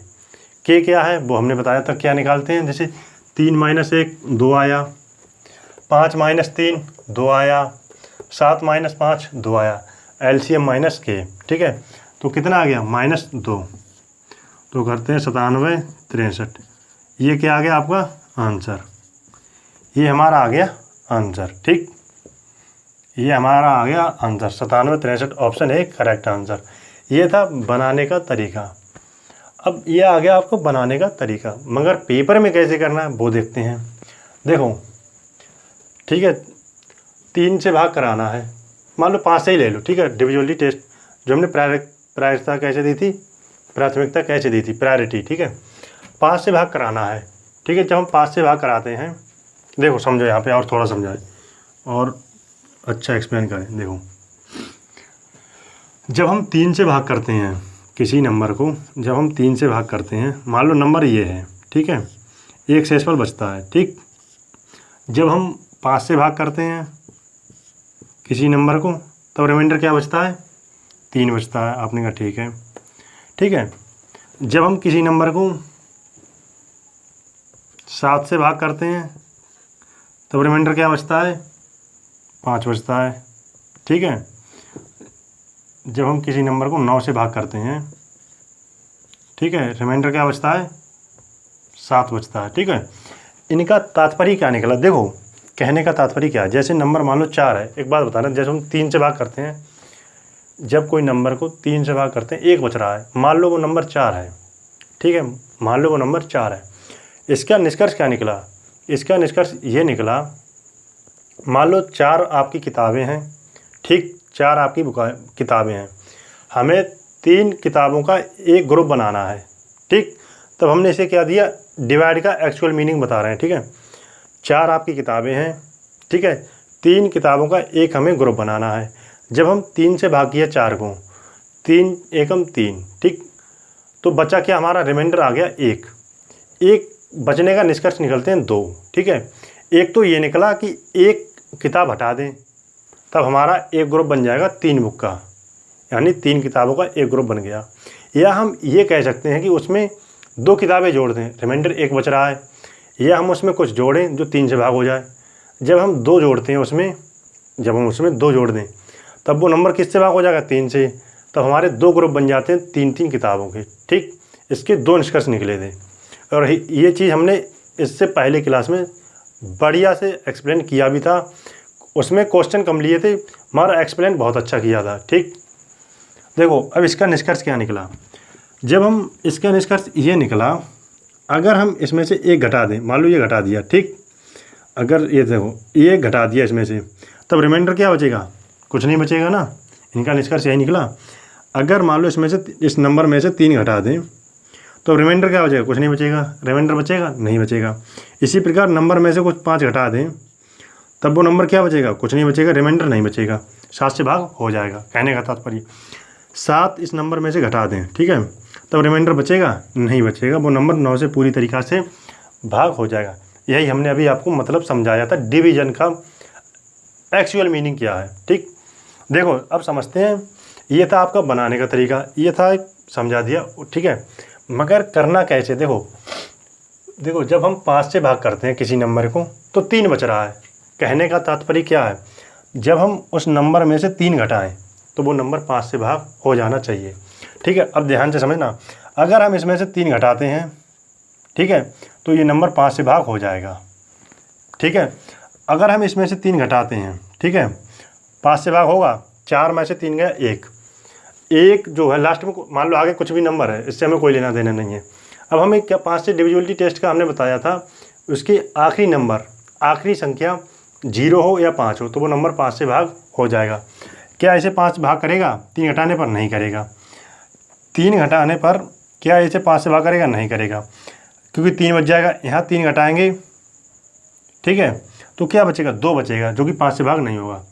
S1: क्या है वो हमने बताया था। क्या निकालते हैं? जैसे 3 - 1 2 आया, 5 - 3 2 आया, 7 - 5 2 आया, एलसीएम माइनस के। ठीक है, तो कितना आ गया? -2। तो करते हैं 97 63। ये क्या आ गया आपका आंसर? ये हमारा आ गया आंसर। ठीक, ये हमारा आ गया आंसर 97 63, ऑप्शन है करेक्ट आंसर। ये था बनाने का तरीका। अब ये आ गया आपको बनाने का तरीका, मगर पेपर में कैसे करना है वो देखते हैं। देखो ठीक है, 3 से भाग कराना है, मान लो 5 से ही ले लो। ठीक है, डिविजिबिलिटी टेस्ट जो हमने प्रायिकता कैसे दी थी, प्राथमिकता कैसे दी थी, प्रायोरिटी। ठीक है, 5 से भाग कराना है। ठीक है, जब हम 5 से भाग कराते हैं, देखो समझो यहाँ पे और थोड़ा समझाएं और अच्छा एक्सप्लेन करें। देखो जब हम 3 से भाग करते हैं किसी नंबर को, जब हम 3 से भाग करते हैं, मान लो नंबर ये है, ठीक है, एक शेषफल बचता है। ठीक, जब हम 5 से भाग करते हैं किसी नंबर को, तब रिमाइंडर क्या बचता है? 3 बचता है। आपने कहा ठीक है। ठीक है, जब हम किसी नंबर को 7 से भाग करते हैं तब रिमाइंडर क्या बचता है? 5 बचता है। ठीक है, जब हम किसी नंबर को 9 से भाग करते हैं, ठीक है, रिमाइंडर क्या बचता है, 7 बचता है। ठीक है, इनका तात्पर्य क्या निकला, देखो कहने का तात्पर्य क्या है। जैसे नंबर मान लो 4 है, एक बात बताना, जैसे हम 3 से भाग करते हैं, जब कोई नंबर को 3 से भाग करते हैं 1 बच रहा है, मान लो वो नंबर 4 है, ठीक है, मान लो वो नंबर 4 है। इसका निष्कर्ष क्या निकला, इसका निष्कर्ष ये निकला, मान लो 4 आपकी किताबें हैं, ठीक, 4 आपकी किताबें हैं, हमें 3 किताबों का एक ग्रुप बनाना है, ठीक। तब हमने इसे क्या दिया, डिवाइड का एक्चुअल मीनिंग बता रहे हैं, ठीक है। 4 आपकी किताबें हैं, ठीक है, 3 किताबों का एक हमें ग्रुप बनाना है। जब हम 3 से भाग किया 4 को, 3 एकम 3, ठीक, तो बचा क्या हमारा, रिमाइंडर आ गया 1। एक बचने का निष्कर्ष निकलते हैं 2, ठीक है। एक तो ये निकला कि एक किताब हटा दें, तब हमारा एक ग्रुप बन जाएगा 3 बुक का, यानी 3 किताबों का एक ग्रुप बन गया। या हम ये कह सकते हैं कि उसमें 2 किताबें जोड़ दें, रिमाइंडर 1 बच रहा है, या हम उसमें कुछ जोड़ें जो 3 से भाग हो जाए। जब हम 2 जोड़ते हैं उसमें, जब हम उसमें 2 जोड़ दें, तब वो नंबर किससे भाग हो जाएगा, 3 से। तब हमारे 2 ग्रुप बन जाते हैं 3-3 किताबों के, ठीक। इसके 2 निष्कर्ष निकले थे, और ये चीज़ हमने इससे पहले क्लास में बढ़िया से एक्सप्लेन किया भी था। उसमें क्वेश्चन कम लिए थे, मगर एक्सप्लेन बहुत अच्छा किया था, ठीक। देखो अब इसका निष्कर्ष क्या निकला, जब हम इसका निष्कर्ष ये निकला, अगर हम इसमें से एक घटा दें, मान लो ये घटा दिया, ठीक, अगर ये देखो ये घटा दिया इसमें से, तब रिमाइंडर क्या बचेगा, कुछ नहीं बचेगा ना। इनका निष्कर्ष यही निकला, अगर मान लो इसमें से, इस नंबर में से 3 घटा दें, तो रिमाइंडर क्या बचेगा, कुछ नहीं बचेगा। रिमाइंडर बचेगा, नहीं बचेगा। इसी प्रकार नंबर में से कुछ 5 घटा दें, तब वो नंबर क्या बचेगा, कुछ नहीं बचेगा, रिमाइंडर नहीं बचेगा, 7 से भाग हो जाएगा। कहने का तात्पर्य 7 इस नंबर में से घटा दें, ठीक है, तब रिमाइंडर बचेगा, नहीं बचेगा, वो नंबर 9 से पूरी तरीक़ा से भाग हो जाएगा। यही हमने अभी आपको मतलब समझाया था, डिवीज़न का एक्चुअल मीनिंग क्या है, ठीक। देखो अब समझते हैं, ये था आपका बनाने का तरीका, ये था समझा दिया, ठीक है, मगर करना कैसे। देखो जब हम 5 से भाग करते हैं किसी नंबर को, तो 3 बच रहा है। कहने का तात्पर्य क्या है, जब हम उस नंबर में से 3 घटाएं, तो वो नंबर 5 से भाग हो जाना चाहिए, ठीक है। अब ध्यान से समझना, अगर हम इसमें से 3 घटाते हैं, ठीक है, तो ये नंबर 5 से भाग हो जाएगा, ठीक है। अगर हम इसमें से 3 घटाते हैं, ठीक है, 5 से भाग होगा, 4 में से 3 गया 1 जो है लास्ट में, मान लो आगे कुछ भी नंबर है, इससे हमें कोई लेना देना नहीं है। अब हमें क्या 5 से डिविजिबिलिटी टेस्ट का हमने बताया था, उसकी आखिरी नंबर, आखिरी संख्या 0 हो या 5 हो, तो वो नंबर 5 से भाग हो जाएगा। क्या इसे 5 भाग करेगा 3 घटाने पर, नहीं करेगा। 3 घटाने पर क्या इसे 5 से भाग करेगा, नहीं करेगा, क्योंकि 3 बच जाएगा, यहाँ 3 घटाएंगे, ठीक है, तो क्या बचेगा, 2 बचेगा, जो कि 5 से भाग नहीं होगा।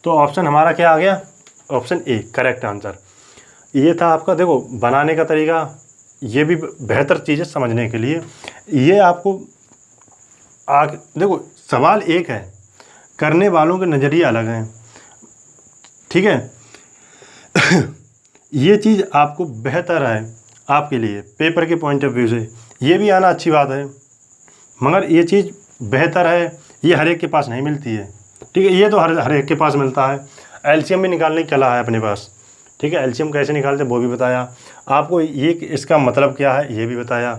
S1: तो ऑप्शन हमारा क्या आ गया, ऑप्शन ए करेक्ट आंसर। ये था आपका, देखो बनाने का तरीका, ये भी बेहतर चीज़ें समझने के लिए। ये आपको देखो सवाल एक है, करने वालों के नज़रिए अलग हैं, ठीक है। ये चीज़ आपको बेहतर है आपके लिए पेपर के पॉइंट ऑफ व्यू से, ये भी आना अच्छी बात है, मगर ये चीज़ बेहतर है, ये हर एक के पास नहीं मिलती है, ठीक है। ये तो हर एक के पास मिलता है। एलसीएम भी निकालने की कला है अपने पास, ठीक है। एलसीएम कैसे निकालते वो भी बताया आपको, ये इसका मतलब क्या है ये भी बताया,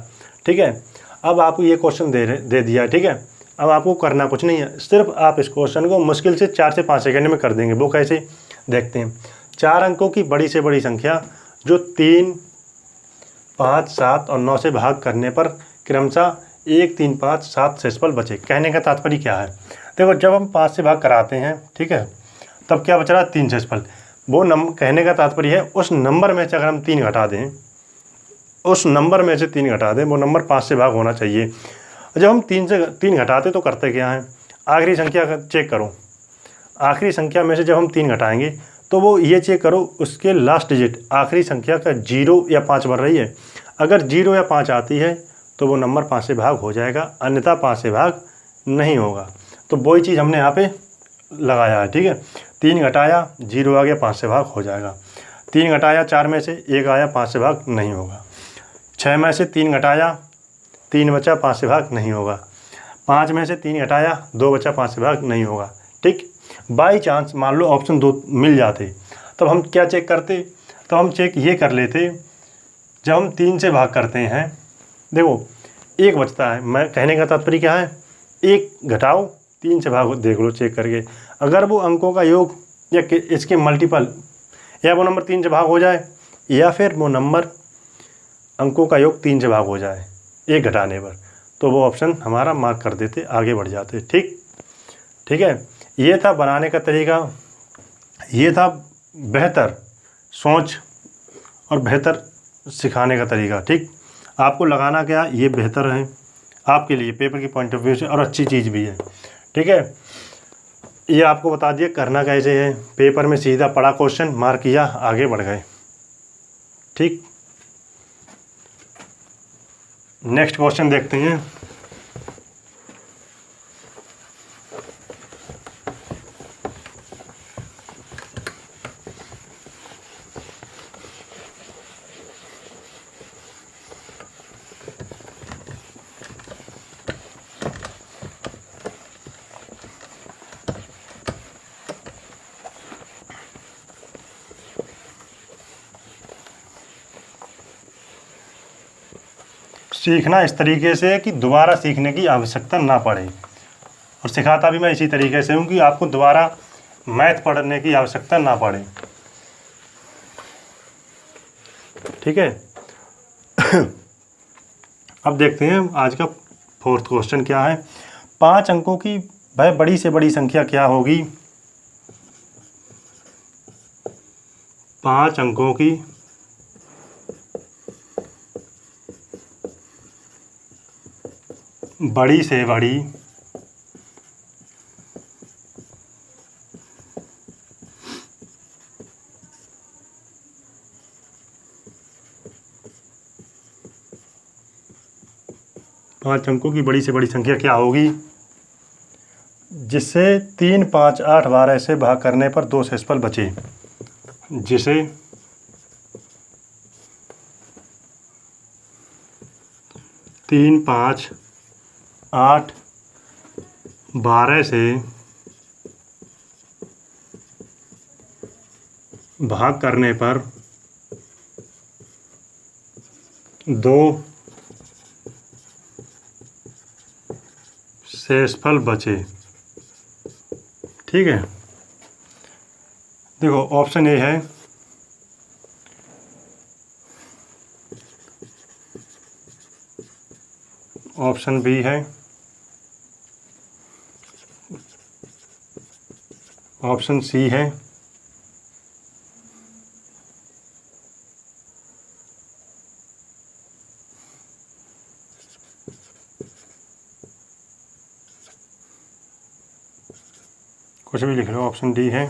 S1: ठीक है। अब आपको ये क्वेश्चन दे दिया, ठीक है। अब आपको करना कुछ नहीं है, सिर्फ आप इस क्वेश्चन को मुश्किल से 4 से 5 सेकंड में कर देंगे। वो कैसे, देखते हैं। 4 अंकों की बड़ी से बड़ी संख्या जो 3, 5, 7 और 9 से भाग करने पर क्रमशः 1, 3, 5, 7 शेषफल बचे। कहने का तात्पर्य क्या है, देखो जब हम 5 से भाग कराते हैं, ठीक है, तब क्या बच रहा है, 3 शेषफल। वो कहने का तात्पर्य है उस नंबर में से अगर हम 3 घटा दें, उस नंबर में से 3 घटा दें, वो नंबर 5 से भाग होना चाहिए। जब हम 3 घटाते तो करते क्या हैं, आखिरी संख्या चेक करो, आखिरी संख्या में से जब हम 3 घटाएंगे तो वो ये चेक करो उसके लास्ट डिजिट आखिरी संख्या का 0 या 5 बन रही है। अगर 0 या 5 आती है तो वो नंबर 5 से भाग हो जाएगा, अन्यथा 5 से भाग नहीं होगा। तो वही चीज़ हमने यहाँ पे लगाया है, ठीक है। 3 घटाया 0 आ गया, 5 से भाग हो जाएगा। 3 घटाया 4 में से 1 आया, 5 से भाग नहीं होगा। 6 में से 3 घटाया 3 बचा, 5 से भाग नहीं होगा। 5 में से 3 घटाया 2 बचा, 5 से भाग नहीं होगा, ठीक। बाई चांस मान लो ऑप्शन 2 मिल जाते तब हम क्या चेक करते, तो हम चेक ये कर लेते, जब हम 3 से भाग करते हैं, देखो 1 बचता है, मैं कहने का तात्पर्य क्या है, 1 घटाओ 3 से भाग, देख लो चेक करके, अगर वो अंकों का योग या इसके मल्टीपल, या वो नंबर 3 से भाग हो जाए, या फिर वो नंबर अंकों का योग 3 से भाग हो जाए 1 घटाने पर, तो वो ऑप्शन हमारा मार्क कर देते, आगे बढ़ जाते। ठीक है, ये था बनाने का तरीका, ये था बेहतर सोच और बेहतर सिखाने का तरीका। ठीक, आपको लगाना क्या, ये बेहतर है आपके लिए पेपर की पॉइंट ऑफ व्यू से, और अच्छी चीज़ भी है। ठीक है, ये आपको बता दिया करना कैसे है, पेपर में सीधा पड़ा क्वेश्चन मार्क किया, आगे बढ़ गए। ठीक, नेक्स्ट क्वेश्चन देखते हैं। सीखना इस तरीके से कि दोबारा सीखने की आवश्यकता ना पड़े, और सिखाता भी मैं इसी तरीके से हूँ कि आपको दोबारा मैथ पढ़ने की आवश्यकता ना पड़े। ठीक है, अब देखते हैं आज का 4th क्वेश्चन क्या है। 5 अंकों की वह बड़ी से बड़ी संख्या क्या होगी। 5 अंकों की बड़ी से बड़ी पाँच अंकों की बड़ी से बड़ी संख्या क्या होगी, जिससे 3, 5, 8, 12 से भाग करने पर 2 शेषफल बचे। जिसे 3, 5, 8, 12 से भाग करने पर 2 शेषफल बचे। ठीक है, देखो ऑप्शन ए है, ऑप्शन बी है, ऑप्शन सी है, कुछ भी लिख लो, ऑप्शन डी है।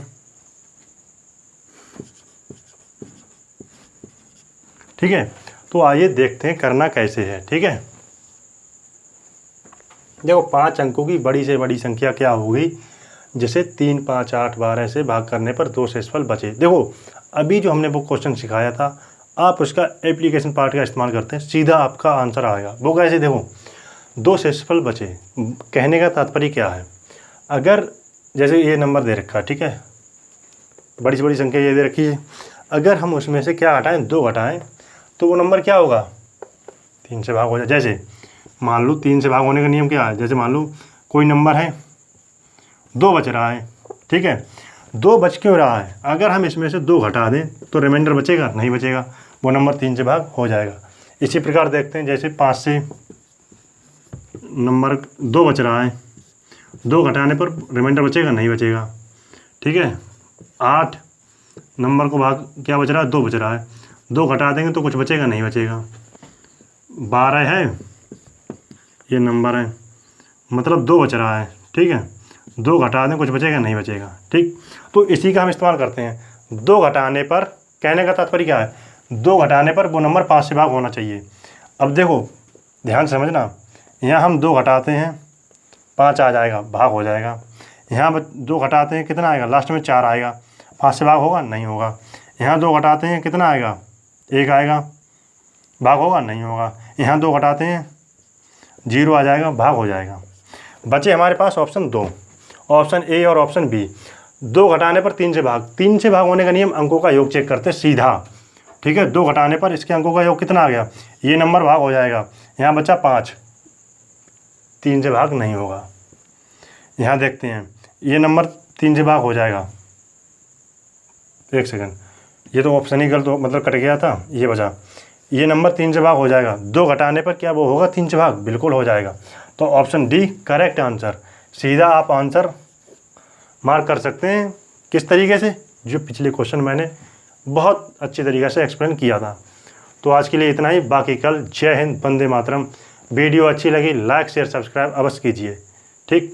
S1: ठीक है, तो आइए देखते हैं करना कैसे है। ठीक है, देखो 5 अंकों की बड़ी से बड़ी संख्या क्या होगी, जिसे 3, 5, 8, 12 से भाग करने पर 2 शेषफल बचे। देखो अभी जो हमने वो क्वेश्चन सिखाया था, आप उसका एप्लीकेशन पार्ट का इस्तेमाल करते हैं, सीधा आपका आंसर आएगा। वो कैसे, देखो 2 शेषफल बचे, कहने का तात्पर्य क्या है, अगर जैसे ये नंबर दे रखा है, ठीक है, बड़ी से बड़ी संख्या ये दे रखी है, अगर हम उसमें से क्या हटाएं, 2 घटाएं, तो वो नंबर क्या होगा, 3 से भाग हो जाए। जैसे मान लो 3 से भाग होने का नियम क्या है, जैसे मान लो कोई नंबर है, 2 बच रहा है। ठीक है, 2 बच क्यों रहा है, अगर हम इसमें से 2 घटा दें तो रिमाइंडर बचेगा, नहीं बचेगा, वो नंबर 3 से भाग हो जाएगा। इसी प्रकार देखते हैं, जैसे 5 से नंबर 2 बच रहा है, 2 घटाने पर रिमाइंडर बचेगा, नहीं बचेगा। ठीक है, 8 नंबर को भाग क्या बच रहा है, 2 बच रहा है, 2 घटा देंगे तो कुछ बचेगा, नहीं बचेगा। 12 है ये नंबर है, मतलब 2 बच रहा है। ठीक है, 2 घटा दें, कुछ बचेगा, नहीं बचेगा। ठीक, तो इसी का हम इस्तेमाल करते हैं। 2 घटाने पर, कहने का तात्पर्य क्या है, 2 घटाने पर वो नंबर 5 से भाग होना चाहिए। अब देखो ध्यान से समझना, यहाँ हम 2 घटाते हैं, 5 आ जाएगा, भाग हो जाएगा। यहाँ 2 घटाते हैं, कितना आएगा, लास्ट में 4 आएगा, 5 से भाग होगा, नहीं होगा। यहाँ 2 घटाते हैं, कितना आएगा, 1 आएगा, भाग होगा, नहीं होगा। यहाँ 2 घटाते हैं, 0 आ जाएगा, भाग हो जाएगा। बचे हमारे पास ऑप्शन 2, ऑप्शन ए और ऑप्शन बी। 2 घटाने पर 3 से भाग, 3 से भाग होने का नियम, अंकों का योग चेक करते सीधा, ठीक है। 2 घटाने पर इसके अंकों का योग कितना आ गया, ये नंबर भाग हो जाएगा, यहाँ बचा 5, 3 से भाग नहीं होगा। यहाँ देखते हैं, ये नंबर 3 से भाग हो जाएगा, 1 सेकंड, ये तो ऑप्शन ही गलत मतलब कट गया था, ये बचा, ये नंबर 3 से भाग हो जाएगा। 2 घटाने पर क्या वो होगा 3 से भाग, बिल्कुल हो जाएगा। तो ऑप्शन डी करेक्ट आंसर। सीधा आप आंसर मार्क कर सकते हैं। किस तरीके से, जो पिछले क्वेश्चन मैंने बहुत अच्छे तरीके से एक्सप्लेन किया था। तो आज के लिए इतना ही, बाकी कल। जय हिंद, वंदे मातरम। वीडियो अच्छी लगी लाइक शेयर सब्सक्राइब अवश्य कीजिए, ठीक।